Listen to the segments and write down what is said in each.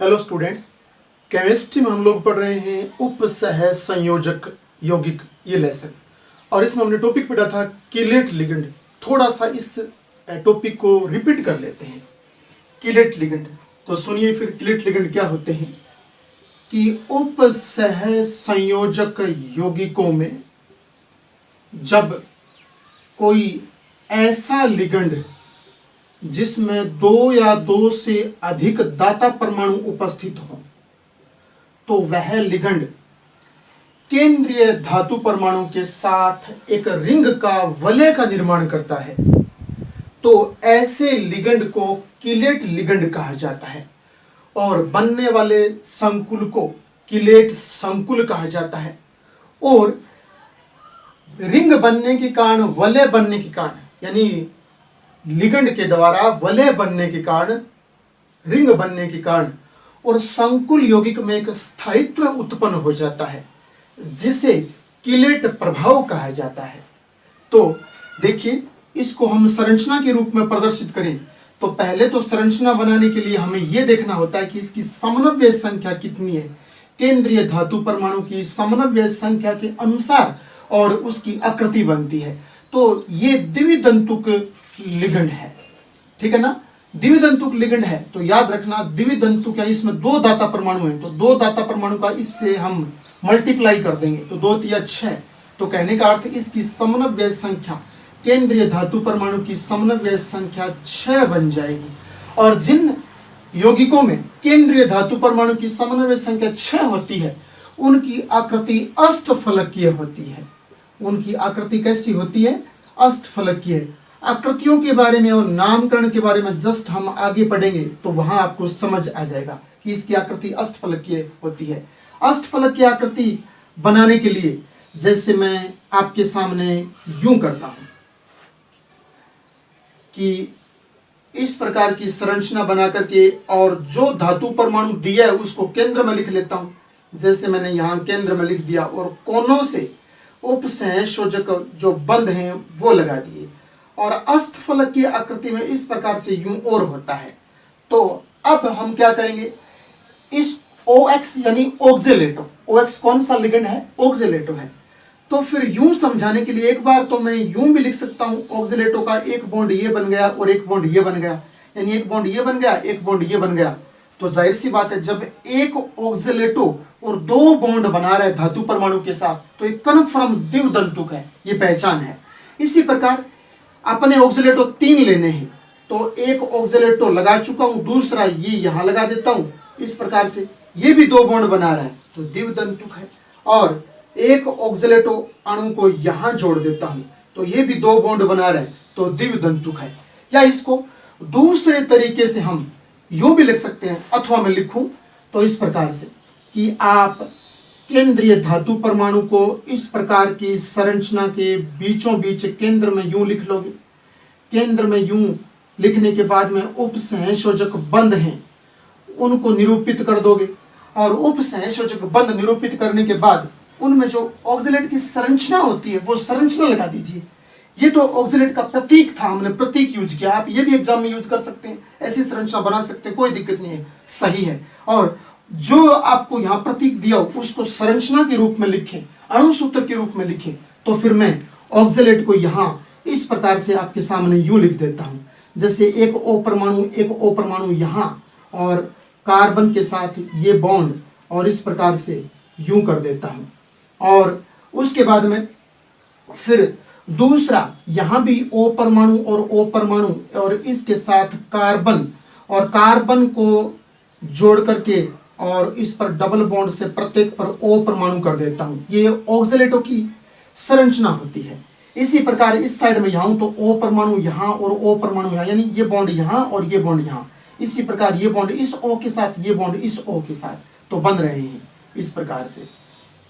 Hello students, chemistry में हम लोग पढ़ रहे हैं उपसह संयोजक यौगिक ये लेसन। और इसमें हमने टॉपिक पढ़ा था कीलेट लिगेंड। थोड़ा सा इस टॉपिक को रिपीट कर लेते हैं। कीलेट लिगेंड, तो सुनिए फिर कीलेट लिगेंड क्या होते हैं। कि उपसह संयोजक यौगिकों में जब कोई ऐसा लिगेंड जिसमें दो या दो से अधिक दाता परमाणु उपस्थित हो, तो वह लिगेंड केंद्रीय धातु परमाणु के साथ एक रिंग का वलय का निर्माण करता है। तो ऐसे लिगेंड को कीलेट लिगेंड कहा जाता है और बनने वाले संकुल को कीलेट संकुल कहा जाता है। और रिंग बनने के कारण, वलय बनने के कारण, यानी लिगेंड के द्वारा वलय बनने के कारण, रिंग बनने के कारण और संकुल यौगिक में एक स्थायित्व उत्पन्न हो जाता है जिसे कीलेट प्रभाव कहा जाता है। तो देखिए, इसको हम संरचना के रूप में प्रदर्शित करें तो पहले तो संरचना बनाने के लिए हमें यह देखना होता है कि इसकी समन्वय संख्या कितनी है। केंद्रीय धातु परमाणु की समन्वय संख्या के अनुसार और उसकी आकृति बनती है। तो ये द्विदंतुक लिगेंड है, ठीक है ना। द्विदंतुक लिगेंड है तो याद रखना, द्विदंतुक यानी इसमें दो दाता परमाणु है, तो दो दाता परमाणु का इससे हम मल्टीप्लाई कर देंगे तो 2 तिया 6। तो कहने का अर्थ इसकी समन्वय संख्या, केंद्रीय धातु परमाणु की समन्वय संख्या 6 बन जाएगी। और जिन यौगिकों में केंद्रीय धातु परमाणु की समन्वय संख्या 6 होती है उनकी आकृति अष्टफलकीय होती है। उनकी आकृति कैसी होती है? अष्टफलकीय। आकृतियों के बारे में और नामकरण के बारे में जस्ट हम आगे पढ़ेंगे तो वहां आपको समझ आ जाएगा कि इसकी आकृति अष्टफलकीय होती है। अष्टफलकीय आकृति बनाने के लिए जैसे मैं आपके सामने यूं करता हूं कि इस प्रकार की संरचना बना करके और जो धातु परमाणु दिया है उसको केंद्र में लिख लेता हूं। जैसे मैंने यहां केंद्र में लिख दिया और कोनों से उपसंयोजक जो बंध हैं वो लगा दिए। और अष्टफलक की आकृति में इस प्रकार से यूं और होता है। तो अब हम क्या करेंगे, इस OX यानी ऑक्जेलेटो, OX कौन सा लिगेंड है? ऑक्जेलेटो है। तो फिर यूं समझाने के लिए एक बार तो मैं यूं भी लिख सकता हूं, ऑक्जेलेटो का एक बॉन्ड ये बन गया और एक बॉन्ड ये बन गया, यानी एक बॉन्ड ये बन गया, एक बॉन्ड ये बन गया। तो जाहिर सी बात है, जब एक ऑक्जेलेटो और दो बॉन्ड बना रहे धातु परमाणु के साथ तो एक कन्फर्म द्विदंतुक है, ये पहचान है। इसी प्रकार अपने ऑक्जेलेटो 3 लेने हैं तो एक ऑक्जेलेटो लगा चुका हूं, दूसरा ये यहां लगा देता हूं। इस प्रकार से ये भी दो बॉन्ड बना रहा है तो द्विदंतुक है। और एक ऑक्जेलेटो अणु को यहां जोड़ देता हूं तो ये भी दो बॉन्ड बना रहा है तो द्विदंतुक है। या इसको दूसरे तरीके से हम यूं भी लिख सकते हैं, अथवा मैं लिखूं तो इस प्रकार से कि आप केंद्रीय धातु परमाणु को इस प्रकार की संरचना के बीचों बीच केंद्र में यूं लिख लोगे। केंद्र में यूं लिखने के बाद में उपसंयोजक बंध हैं उनको निरूपित कर दोगे। और उपसंयोजक बंध निरूपित करने के बाद उनमें जो ऑक्जेलेट की संरचना होती है वो संरचना लगा दीजिए। ये तो ऑक्जेलेट का प्रतीक था, हमने प्रतीक यूज किया। आप ये भी एग्जाम में यूज कर सकते हैं, ऐसी संरचना बना सकते हैं, कोई दिक्कत नहीं है, सही है। और जो आपको यहाँ प्रतीक दिया हो उसको संरचना के रूप में लिखें, अणुसूत्र के रूप में लिखें। तो फिर मैं ऑक्जेलेट को यहाँ इस प्रकार से आपके सामने यूं लिख देता हूं, जैसे एक O परमाणु यहाँ और कार्बन के साथ ये बॉन्ड, और इस प्रकार से यूं कर देता हूं। और उसके बाद में फिर दूसरा यहां भी O परमाणु और O परमाणु और इसके साथ कार्बन, और कार्बन को जोड़ करके और इस पर डबल बॉन्ड से प्रत्येक पर O परमाणु कर देता हूं। ये ऑक्जेलेटो की संरचना होती है। इसी प्रकार इस साइड में यहां तो O परमाणु यहां और O परमाणु यहां, यानी ये बॉन्ड यहां और ये बॉन्ड यहां। इसी प्रकार ये बॉन्ड इस O के साथ, ये बॉन्ड इस O के साथ, तो बन रहे हैं। इस प्रकार से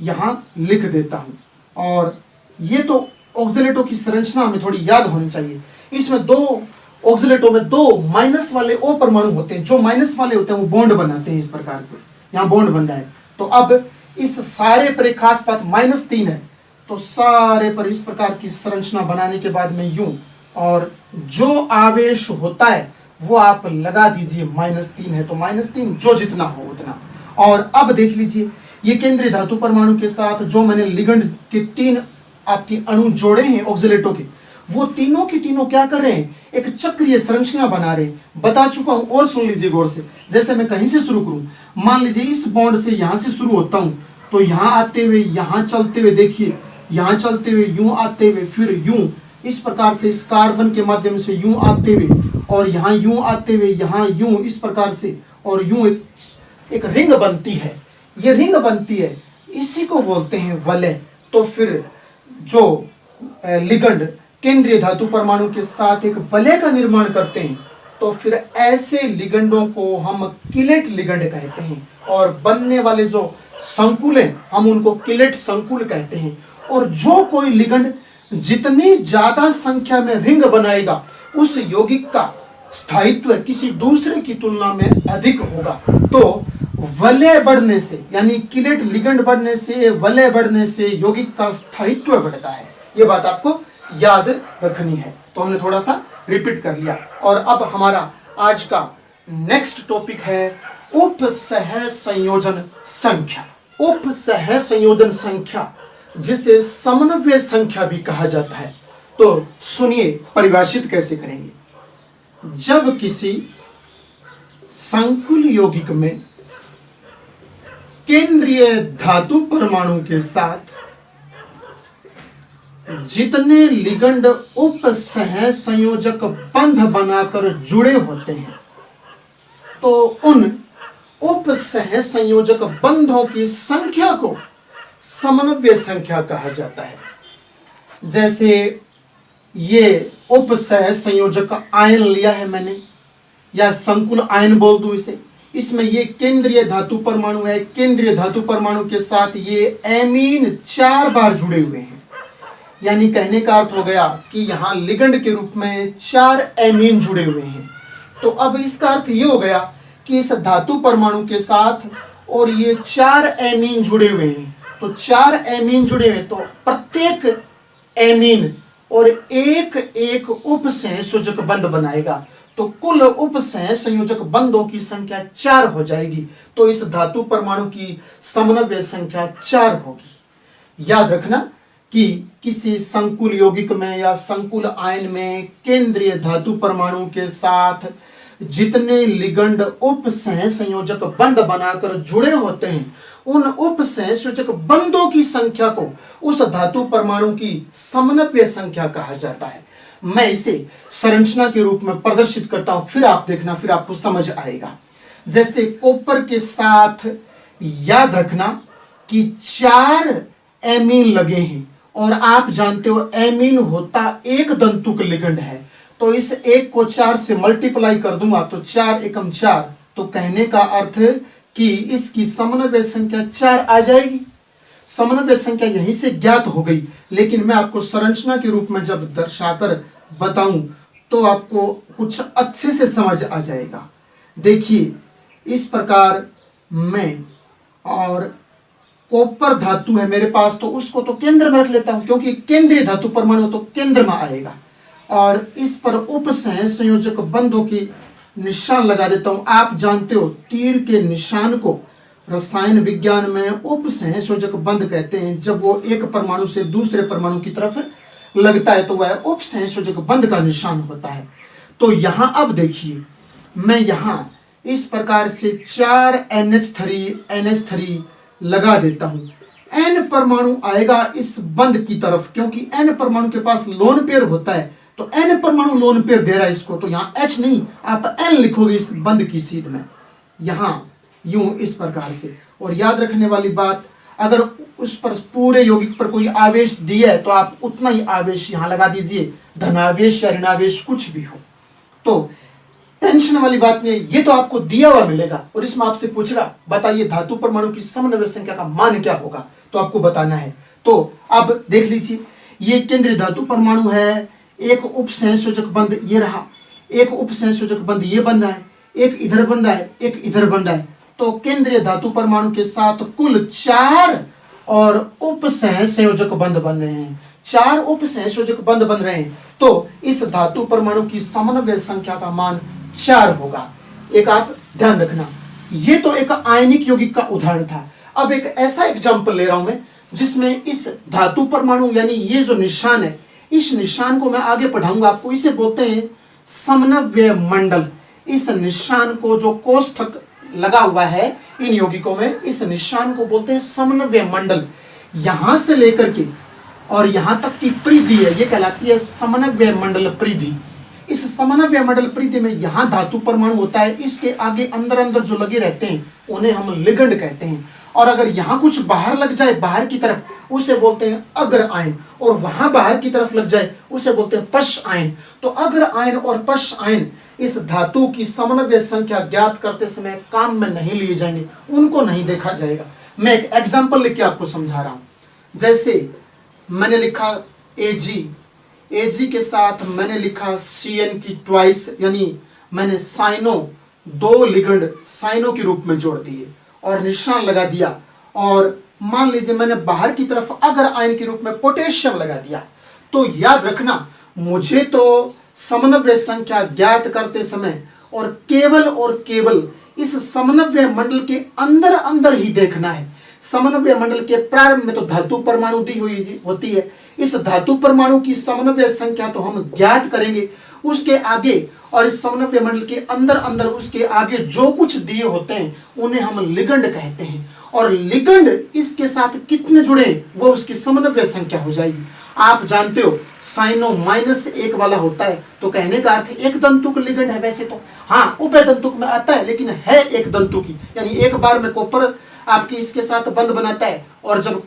यहां लिख देता हूं। और ये तो ऑक्जेलेटो की संरचना हमें थोड़ी याद होनी चाहिए। इसमें दो ऑक्जेलेटो में दो माइनस वाले O परमाणु होते हैं, जो माइनस वाले होते हैं वो बॉन्ड बनाते हैं। इस प्रकार से यहाँ बॉन्ड बन रहा है। तो अब इस सारे पर एक खास बात, -3 है तो सारे पर इस प्रकार की संरचना बनाने के बाद में यूं, और जो आवेश होता है वो आप लगा दीजिए, -3 है तो -3, जो जितना हो उतना। और अब देख लीजिए ये केंद्रीय धातु परमाणु के साथ जो मैंने लिगंड के 3 आपके अणु जोड़े हैं ऑक्सीलेटों के, वो तीनों के तीनों क्या कर रहे हैं, एक चक्रीय संरचना बना रहे हैं। बता चुका हूं, और सुन लीजिए गौर से। जैसे मैं कहीं से शुरू करूं, मान लीजिए इस बॉन्ड से यहां से शुरू होता हूं, तो यहां आते हुए, यहां चलते हुए, देखिए यहां चलते हुए, यूं आते हुए, फिर यूं, इस प्रकार से इस कार्बन के माध्यम से यूं आते हुए, और यहां यूं आते हुए, यहां यूं, इस प्रकार से, और यूं एक रिंग बनती है। ये रिंग बनती है, इसी को बोलते हैं वलय। तो फिर जो लिगंड केंद्रीय धातु परमाणु के साथ एक वलय का निर्माण करते हैं, तो फिर ऐसे लिगंडों को हम किलेट लिगंड कहते हैं। और बनने वाले जो संकुल हैं, हम उनको किलेट संकुल कहते हैं। और जो कोई लिगंड जितनी ज्यादा संख्या में रिंग बनाएगा, उस यौगिक का स्थायित्व किसी दूसरे की तुलना में अधिक होगा। तो वलय बढ़ने से, यानी किलेट लिगंड बढ़ने से, वलय बढ़ने से यौगिक का स्थायित्व बढ़ता है। ये बात आपको याद रखनी है। तो हमने थोड़ा सा रिपीट कर लिया। और अब हमारा आज का नेक्स्ट टॉपिक है उपसह संयोजन संख्या। उपसह संयोजन संख्या, जिसे समन्वय संख्या भी कहा जाता है। तो सुनिए परिभाषित कैसे करेंगे। जब किसी संकुल यौगिक में केंद्रीय धातु परमाणु के साथ जितने लिगंड उपसह संयोजक बंध बनाकर जुड़े होते हैं, तो उन उपसह संयोजक बंधों की संख्या को समन्वय संख्या कहा जाता है। जैसे ये उपसह संयोजक आयन लिया है मैंने, या संकुल आयन बोल दूं इसे। इसमें ये केंद्रीय धातु परमाणु है, केंद्रीय धातु परमाणु के साथ ये एमीन 4 बार जुड़े हुए हैं। यानी कहने का अर्थ हो गया कि यहां लिगंड के रूप में 4 एमीन जुड़े हुए हैं। तो अब इसका अर्थ ये हो गया कि इस धातु परमाणु के साथ और ये 4 एमीन जुड़े हुए हैं। तो 4 एमीन जुड़े हुए, तो प्रत्येक एमीन और एक एक उपसह संयोजक बंध बनाएगा। तो कुल उपसह संयोजक बंधों की संख्या 4 हो जाएगी। तो इस धातु परमाणु की समन्वय संख्या 4 होगी। याद रखना कि किसी संकुल यौगिक में या संकुल आयन में केंद्रीय धातु परमाणु के साथ जितने लिगंड उपसह संयोजक बंध बनाकर जुड़े होते हैं, उन उपसह संयोजक बंधों की संख्या को उस धातु परमाणु की समन्वय संख्या कहा जाता है। मैं इसे संरचना के रूप में प्रदर्शित करता हूं, फिर आप देखना, फिर आपको समझ आएगा। जैसे कॉपर के साथ याद रखना कि 4 एमीन लगे हैं, और आप जानते हो एमीन होता एक दंतुक लिगंड है। तो इस एक को 4 से मल्टीप्लाई कर दूंगा तो 4 एकम 4, तो कहने का अर्थ कि इसकी समन्वय संख्या 4 आ जाएगी। समन्वय संख्या यहीं से ज्ञात हो गई, लेकिन मैं आपको संरचना के रूप में जब दर्शाकर बताऊं तो आपको कुछ अच्छे से समझ आ जाएगा। देखिए इस प्रकार मैं, और कॉपर धातु है मेरे पास, तो उसको तो केंद्र में रख लेता हूं, क्योंकि केंद्रीय धातु परमाणु तो केंद्र में आएगा। और इस पर उपसह संयोजक बंधों की निशान लगा देता हूं। आप जानते हो तीर के निशान को रसायन विज्ञान में उपसह संयोजक बंध कहते हैं। जब वो एक परमाणु से दूसरे परमाणु की तरफ लगता है तो वह उपसह संयोजक बंध का निशान होता है। तो यहां अब देखिए, मैं यहां इस प्रकार से 4 NH3 लगा देता हूं। N परमाणु आएगा इस बंध की तरफ, क्योंकि N परमाणु के पास लोन पेयर होता है, तो N परमाणु लोन पेयर दे रहा है इसको, तो यहां H नहीं, आप N लिखोगे इस बंध की सीध में, यहां यूं इस प्रकार से। और याद रखने वाली बात, अगर उस पर पूरे यौगिक पर कोई आवेश दिया है तो आप उतना ही आवेश यहां लगा दीजिए, धनावेश या ऋणावेश कुछ भी हो। तो टेंशन वाली बात नहीं है, ये तो आपको दिया हुआ मिलेगा और इसमें आपसे पूछेगा बताइए धातु परमाणु की समन्वय संख्या का मान क्या होगा, तो आपको बताना है। तो अब देख लीजिए, ये केंद्रीय धातु परमाणु है, एक उपसंयोजक बंध ये रहा, एक उपसंयोजक बंध ये बन रहा है, एक इधर बन रहा है, एक इधर बन रहा है। तो केंद्रीय धातु परमाणु के साथ कुल 4 और उपसंयोजक बंध बन रहे हैं, 4 उपसंयोजक बंध बन रहे हैं। तो इस धातु परमाणु की समन्वय संख्या का मान 4 होगा। एक आप ध्यान रखना, ये तो एक आयनिक यौगिक का उदाहरण था। अब एक ऐसा एग्जाम्पल ले रहा हूं मैं जिसमें इस धातु परमाणु यानी ये जो निशान है, इस निशान को मैं आगे पढ़ाऊंगा आपको। इसे बोलते हैं समन्वय मंडल। इस निशान को जो कोष्ठक लगा हुआ है इन यौगिकों में, इस निशान को बोलते हैं समन्वय मंडल। यहां से लेकर के और यहां तक की परिधि है, ये कहलाती है समन्वय मंडल परिधि। इस समन्वय मंडल परिधि में यहां धातु परमाणु होता है, इसके आगे अंदर अंदर जो लगे रहते हैं उन्हें हम लिगंड कहते हैं। और अगर यहां कुछ बाहर लग जाए बाहर की तरफ, उसे बोलते हैं अग्र आयन, और वहां बाहर की तरफ लग जाए उसे बोलते हैं पश्च आयन। तो अग्र आयन और पश्च आयन इस धातु की समन्वय संख्या ज्ञात करते समय काम में नहीं लिए जाएंगे, उनको नहीं देखा जाएगा। मैं एक एग्जाम्पल लेके आपको समझा रहा हूं। जैसे मैंने लिखा Ag के साथ मैंने लिखा Cn की ट्वाइस, यानी मैंने साइनो 2 लिगंड साइनो के रूप में जोड़ दिए और निशान लगा दिया। और मान लीजिए मैंने बाहर की तरफ अगर आयन के रूप में पोटेशियम लगा दिया। तो याद रखना, मुझे तो समन्वय संख्या ज्ञात करते समय और केवल इस समन्वय मंडल के अंदर अंदर ही देखना है। समन्वय मंडल के प्रारंभ में तो धातु परमाणु दी हुई होती है। इस धातु परमाणु की समन्वय संख्या तो हम ज्ञात करेंगे, उसके आगे और इस समन्वय मंडल के अंदर अंदर उसके आगे जो कुछ दिए होते हैं उन्हें हम लिगंड कहते हैं। और लिगंड इसके साथ कितने जुड़े वो उसकी समन्वय संख्या हो जाएगी। आप जानते हो साइनो -1 वाला होता है, तो कहने का अर्थ एक दंतुक लिगंड है। वैसे तो हाँ उभय दंतुक में आता है, लेकिन है एक दंतुकी, यानी एक बार में कॉपर आपकी इसके साथ बंध बनाता है, और जब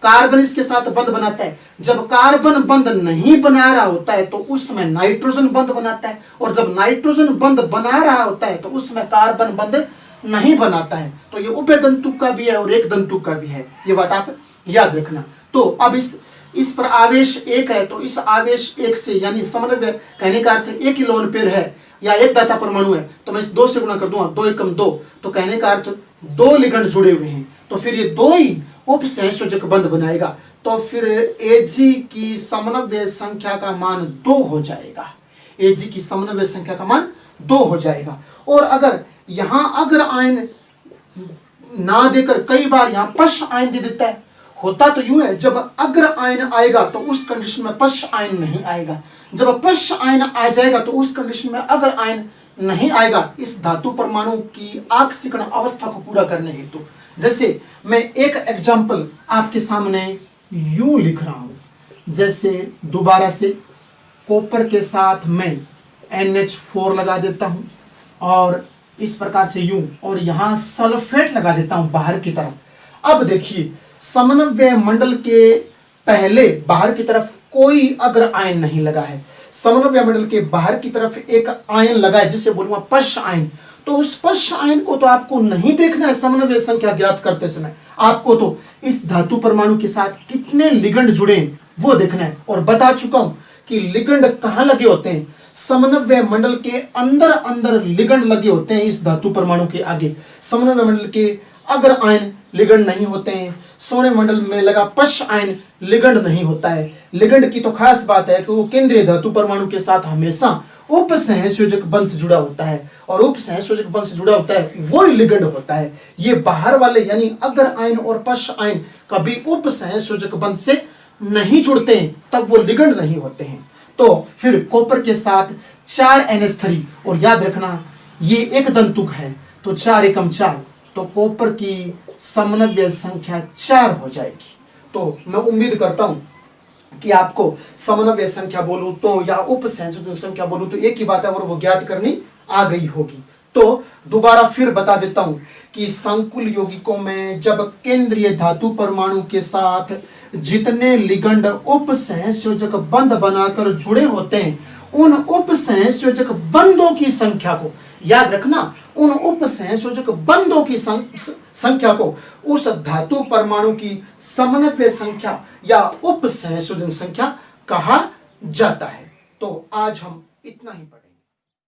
कार्बन इसके साथ बंध बनाता है। जब कार्बन बंध नहीं बना रहा होता है तो उसमें नाइट्रोजन बंध बनाता है, और जब नाइट्रोजन बंध बना रहा होता है तो उसमें कार्बन बंध नहीं बनाता है। तो ये उभय दंतुक का भी है और एक दंतुक का भी है, ये बात आप याद रखना। तो अब इस पर आवेश 1 है, तो इस आवेश 1 से यानी समन्वय कहने का अर्थ 1 किलोन पेयर है या एक दाता परमाणु है, तो मैं इस 2 से गुणा कर दूंगा, 2 एकम 2, तो कहने का अर्थ 2 लिगंड जुड़े हुए हैं। तो फिर ये 2 ही उपसंयोजक बंध बनाएगा। तो फिर Ag की समन्वय संख्या का मान 2 हो जाएगा। Ag की समन्वय संख्या का मान 2 हो जाएगा। और अगर यहां अग्र आयन ना देकर कई बार यहां पश्च आयन दे देता है, होता तो यूं है, जब अग्र आयन आएगा तो उस कंडीशन में पश्च आयन नहीं आएगा, जब पश्च आयन आ जाएगा तो उस कंडीशन में अग्र आयन नहीं आएगा, इस धातु परमाणु की आक्सीकरण अवस्था को पूरा करने हेतु। जैसे मैं एक एग्जाम्पल आपके सामने यूं लिख रहा हूं। जैसे दोबारा से कॉपर के साथ मैं NH4 लगा देता हूं और इस प्रकार से यूं, और यहां सल्फेट लगा देता हूं बाहर की तरफ। अब देखिए समन्वय मंडल के पहले बाहर की तरफ कोई अग्र आयन नहीं लगा है, समन्वय मंडल के बाहर की तरफ एक आयन लगा है जिसे बोलूंगा पश्च आयन। तो उस पश्च आयन को तो आपको नहीं देखना है समन्वय संख्या ज्ञात करते समय, आपको तो इस धातु परमाणु के साथ कितने लिगंड जुड़े हैं वो देखना है। और बता चुका हूं कि लिगंड कहां लगे होते हैं, समन्वय मंडल के अंदर अंदर लिगंड लगे होते हैं। इस धातु परमाणु के आगे समन्वय मंडल के अग्र आयन लिगंड नहीं होते हैं, समन्वय मंडल में लगा पश्च आयन लिगंड नहीं होता है। लिगंड की तो खास बात है कि वो केंद्रीय धातु परमाणु के साथ हमेशा उपसहसंयोजक बंध से जुड़ा होता है, और उपसहसंयोजक बंध से जुड़ा होता है वो ही लिगंड होता है। ये बाहर वाले यानी अग्र आयन और पश्च आयन कभी उपसहसंयोजक बंध से नहीं जुड़ते हैं, तब वो लिगंड नहीं होते हैं। तो फिर कॉपर के साथ 4 NH3, और याद रखना ये एक दंतुक है, तो 4 एकम 4, तो कॉपर की समन्वय संख्या 4 हो जाएगी। तो मैं उम्मीद करता हूं कि आपको समन्वय संख्या बोलूं तो या उपसंयोजक संख्या बोलूं तो एक ही बात है और वो ज्ञात करनी आ गई होगी। तो दोबारा फिर बता देता हूं कि संकुल यौगिकों में जब केंद्रीय धातु परमाणु के साथ जितने लिगंड उपसहसंयोजक बंध बनाकर जुड़े होते हैं, उन उपसहसंयोजक बंधों की संख्या को याद रखना, उन उपसहसंयोजक बंधों की संख्या को उस धातु परमाणु की समन्वय संख्या या उपसहसंयोजन संख्या कहा जाता है। तो आज हम इतना ही पढ़ेंगे।